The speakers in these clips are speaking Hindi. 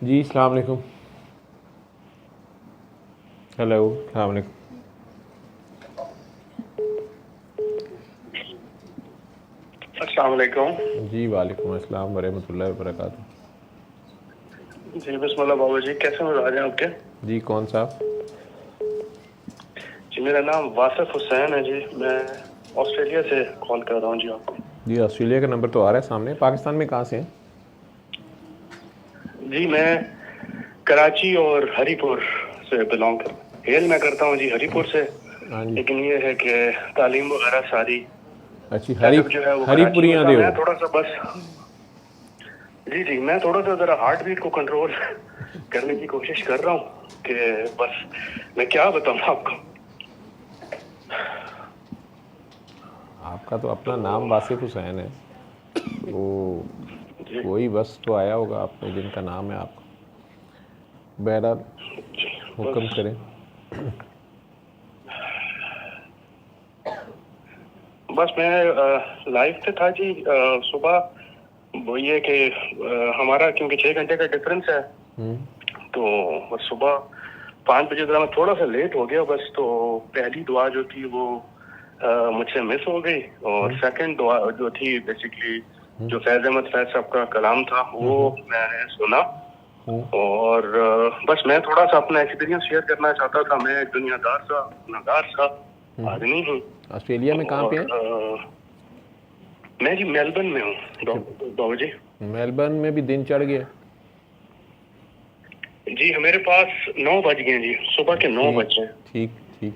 जी अस्सलाम वालेकुम। हेलो अस्सलाम वालेकुम। अस्सलाम वालेकुम। जी वालेकुम अस्सलाम वरहमतुल्लाहि वबरकातुहू। जी बिस्मिल्लाह बाबा जी, कैसे मिजाज हैं आपके? जी कौन सा? जी मेरा नाम वासिफ हुसैन है जी, मैं ऑस्ट्रेलिया से कॉल कर रहा हूँ जी आपको। जी ऑस्ट्रेलिया का नंबर तो आ रहा है सामने। पाकिस्तान में कहाँ से हैं? जी मैं कराची और हरीपुर से बिलोंग कर हेल मैं करता हूँ जी हरीपुर से। हाँ जी। लेकिन ये है कि तालीम वगैरह सारी अच्छी सेटअप जो है वो कराची में हरीपुरियाँ था। दे मैं हो। थोड़ा सा बस जी मैं थोड़ा सा ज़रा हार्ट बीट को कंट्रोल करने की कोशिश कर रहा हूँ कि बस मैं क्या बताऊँ आपको। आपका तो अपना नाम तो वासिफ हुसैन है, वो जी कोई बस तो आया होगा आपने जिनका नाम है आपका। बहरहाल हुक्म बस करें। बस मैं लाइव पे था जी। सुबह वो ये कि हमारा क्योंकि 6 घंटे का डिफरेंस है, तो बस सुबह 5 बजे जरा मैं थोड़ा सा लेट हो गया बस। तो पहली दुआ जो थी वो मुझसे मिस हो गई, और सेकंड दुआ जो थी बेसिकली जो फैज अहमद फैज साहब का कलाम था वो मैंने सुना। और बस मैं थोड़ा सा अपना एक्सपीरियंस शेयर करना चाहता था। मैं एक दुनियादार सा गुनहगार सा आदमी हूँ। ऑस्ट्रेलिया में कहाँ पे और हैं? मैं जी मेलबर्न में हूँ अच्छा, बाबू जी। मेलबर्न में भी दिन चढ़ गया। जी मेरे पास 9 बज गए जी, सुबह के 9 ठीक बजे। ठीक ठीक।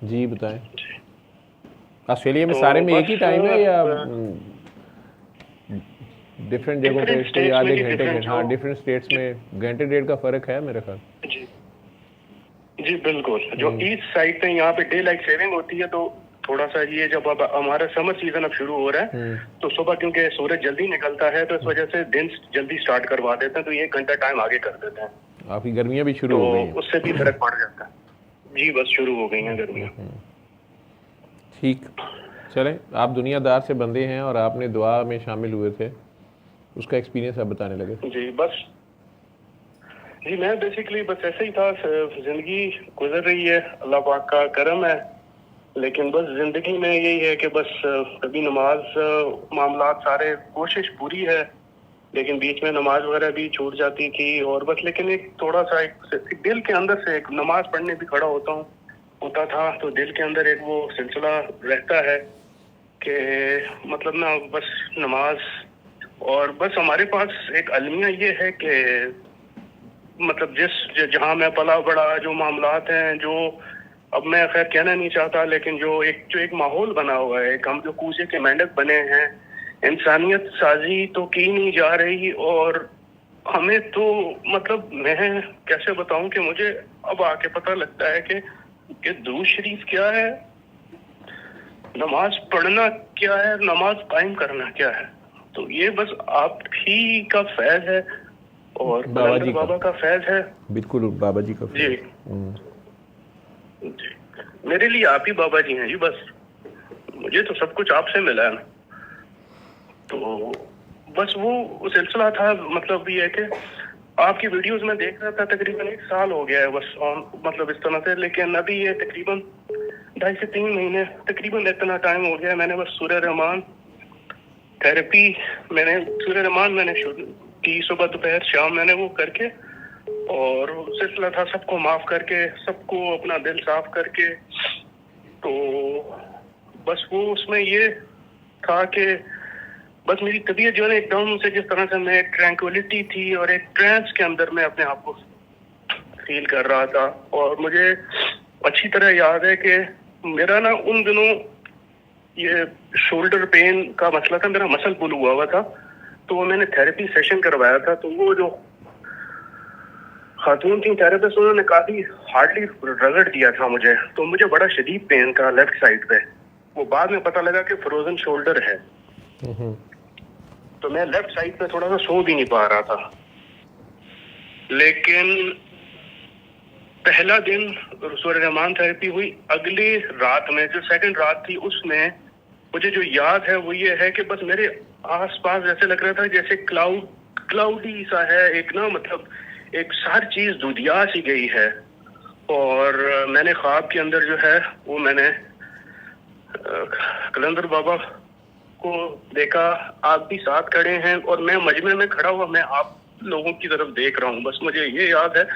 जी बताएं। ऑस्ट्रेलिया में तो सारे में एक बस ही टाइम है या डिफरेंट जगहों डिफरेंट पे कोई स्टेट्स में आधे जी घंटे डिफरेंट घंटे? जो हाँ डिफरेंट स्टेट्स में घंटे डेढ़ का फ़र्क है मेरे ख्याल। जी जी बिल्कुल। जो ईस्ट साइड पे यहाँ पे डे लाइट सेविंग होती है, तो थोड़ा सा ये जब अब हमारा समर सीजन अब शुरू हो रहा है तो सुबह क्योंकि सूरज जल्दी निकलता है तो इस वजह से दिन जल्दी स्टार्ट करवा देते हैं, तो ये 1 घंटा टाइम आगे कर देते हैं। आपकी गर्मियाँ भी शुरू तो हो गई हैं। उससे भी फर्क पड़ जाता है जी। बस शुरू हो गई हैं गर्मियाँ। ठीक। चलें, आप दुनियादार से बंदे हैं और आपने दुआ में शामिल हुए थे, उसका एक्सपीरियंस आप बताने लगे। जी बस जी मैं बेसिकली बस ऐसे ही था। जिंदगी गुजर रही है, अल्लाह पाक का करम है। लेकिन बस जिंदगी में यही है कि बस कभी नमाज मामलात सारे कोशिश पूरी है, लेकिन बीच में नमाज वगैरह भी छूट जाती थी। और बस लेकिन एक थोड़ा सा एक दिल के अंदर से एक नमाज पढ़ने भी खड़ा होता था, तो दिल के अंदर एक वो सिलसिला रहता है कि मतलब ना बस नमाज। और बस हमारे पास एक अलमिया ये है कि मतलब जहाँ मैं पला बड़ा जो मामलात हैं, जो अब मैं खैर कहना नहीं चाहता, लेकिन जो एक माहौल बना हुआ है, एक हम जो कूजे के मेंढक बने हैं, इंसानियत साजी तो की नहीं जा रही। और हमें तो मतलब मैं कैसे बताऊं कि मुझे अब आके पता लगता है कि दुरूद शरीफ क्या है, नमाज पढ़ना क्या है, नमाज कायम करना क्या है। तो ये बस आप ही का फैज है और बाबा कलंदर जी का। बाबा का फैज है बिल्कुल बाबा जी का जी। फैज़। जी मेरे लिए आप ही बाबा जी हैं जी। बस मुझे तो सब कुछ आपसे मिला है ना। तो बस वो सिलसिला था। मतलब ये है कि आपकी वीडियोस में देख रहा था, तकरीबन 1 साल हो गया है बस मतलब इस तरह से। लेकिन अभी ये तकरीबन 2.5 से 3 महीने तकरीबन इतना टाइम हो गया है। मैंने बस सूरह रहमान थेरेपी सूरह रहमान मैंने शुरू की, सुबह दोपहर शाम मैंने वो करके, और सिलसिला था सबको माफ करके, सबको अपना दिल साफ करके। तो बस वो उसमें ये था कि बस मेरी तबीयत जो है ना एकदम से जिस तरह से मैं ट्रैंक्विलिटी थी और एक ट्रांस के अंदर मैं अपने आप को फील कर रहा था। और मुझे अच्छी तरह याद है कि मेरा ना उन दिनों ये शोल्डर पेन का मसला था, मेरा मसल पुल हुआ था। तो वो मैंने थेरेपी सेशन करवाया था, तो वो जो खातून थी थेरेपिस्ट, उन्होंने काफी हार्डली रगड़ दिया था मुझे। तो मुझे बड़ा शदीद पेन था लेफ्ट साइड पे। वो बाद में पता लगा कि फ्रोजन शोल्डर है। तो मैं लेफ्ट साइड पे थोड़ा सा सो भी नहीं पा रहा था। लेकिन पहला दिन सूरह रहमान थेरेपी हुई, अगली रात में जो सेकंड रात थी उसमें मुझे जो याद है वो ये है कि बस मेरे आसपास ऐसे लग रहा था जैसे क्लाउड क्लाउडी सा है, एक ना मतलब एक हर चीज दुधिया सी गई है। और मैंने ख्वाब के अंदर जो है वो मैंने कलंदर बाबा को देखा, आप भी साथ खड़े हैं और मैं मजमे में खड़ा हुआ, मैं आप लोगों की तरफ देख रहा हूँ, बस मुझे ये याद है।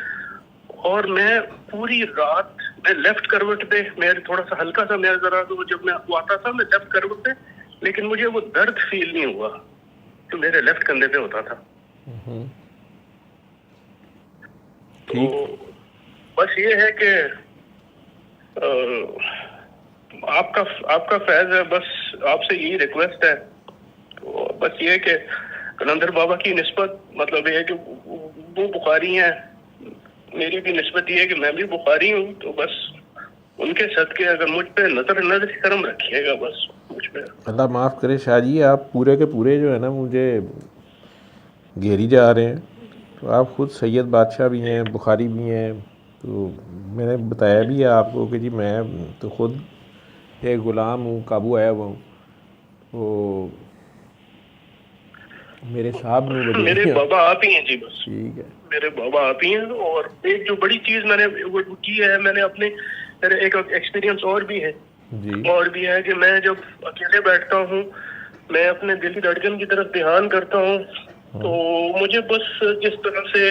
और मैं पूरी रात मैं लेफ्ट करवट पे, मेरे थोड़ा सा हल्का सा मेरा जरा तो जब मैं आता था मैं लेफ्ट करवट पे, लेकिन मुझे वो दर्द फील नहीं हुआ तो मेरे लेफ्ट कंधे पे होता था। तो बस ये है कि आपका फैज है, बस आपसे यही रिक्वेस्ट है। तो बस ये कि कलंदर बाबा की निस्बत मतलब ये है कि वो बुखारी हैं, मेरी भी निस्बत ये है कि मैं भी बुखारी हूँ, तो बस उनके सदके अगर मुझ पे नजर करम रखिएगा बस मुझ पे। अल्लाह माफ़ करे शाह जी, आप पूरे के पूरे जो है ना मुझे घेरी जा रहे हैं। तो आप ख़ुद सैयद बादशाह भी हैं, बुखारी भी हैं, तो मैंने बताया भी है आपको कि जी मैं तो ख़ुद एक ग़ुलाम हूँ, काबू आया हुआ हूँ। तो मेरे साहब ने मेरे बाबा आप ही हैं जी, बस ठीक है, मेरे बाबा आप ही हैं। और एक जो बड़ी चीज मैंने वो की है, मैंने अपने मेरे एक एक्सपीरियंस और भी है जी, और भी है कि मैं जब अकेले बैठता हूँ, मैं अपने दिल की धड़कन की तरफ ध्यान करता हूँ, तो मुझे बस जिस तरह से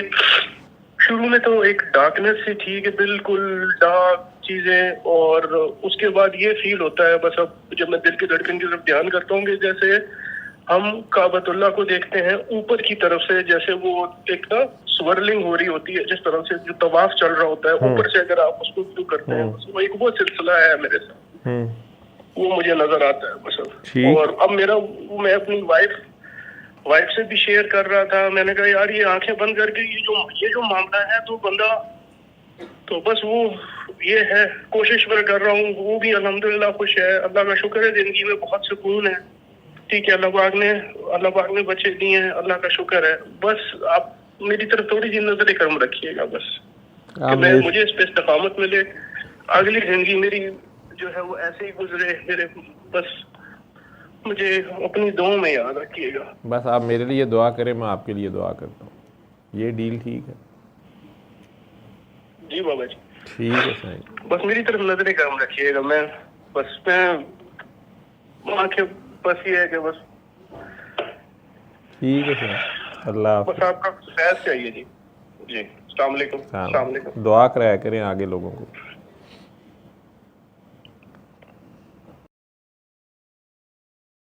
शुरू में तो एक डार्कनेस सी थी कि बिल्कुल डार्क चीजें, और उसके बाद ये फील होता है बस अब जब मैं दिल की धड़कन की तरफ ध्यान करता हूँ कि जैसे हम काबतुल्लाह को देखते हैं ऊपर की तरफ से, जैसे वो एक ना स्वर्लिंग हो रही होती है, जिस तरह से जो तवाफ चल रहा होता है ऊपर से, अगर आप उसको व्यू करते हैं वो एक वो सिलसिला है मेरे साथ, वो मुझे नजर आता है बस अब। और अब मैं अपनी वाइफ से भी शेयर कर रहा था, मैंने कहा यार ये आंखें बंद करके ये जो मामला है तो बंदा तो बस वो ये है, कोशिश मैं कर रहा हूँ, वो भी अल्हम्दुलिल्लाह खुश है, अल्लाह का शुक्र है, जिंदगी में बहुत सुकून है। ठीक है, अल्लाह पाक ने बच्चे दिए हैं, अल्लाह का शुक्र है। बस आप मेरी तरफ थोड़ी सी नजर करम रखिएगा बस कि मुझे इस पे इस्तकामत मिले, अगली जिंदगी मेरी जो है वो ऐसे ही गुजरे मेरे, बस मुझे अपनी दुआ में याद रखिएगा। बस आप मेरे लिए दुआ करें, मैं आपके लिए दुआ करता हूँ। ये डील ठीक है? जी बाबा जी ठीक है साईं, बस मेरी तरफ नजर करम रखिएगा। मैं आंखें बस ये है कि बस ठीक है सर, अल्लाह बस आपका फैज चाहिए जी। जी अस्सलाम वालेकुम। दुआ कराया करें आगे लोगों को।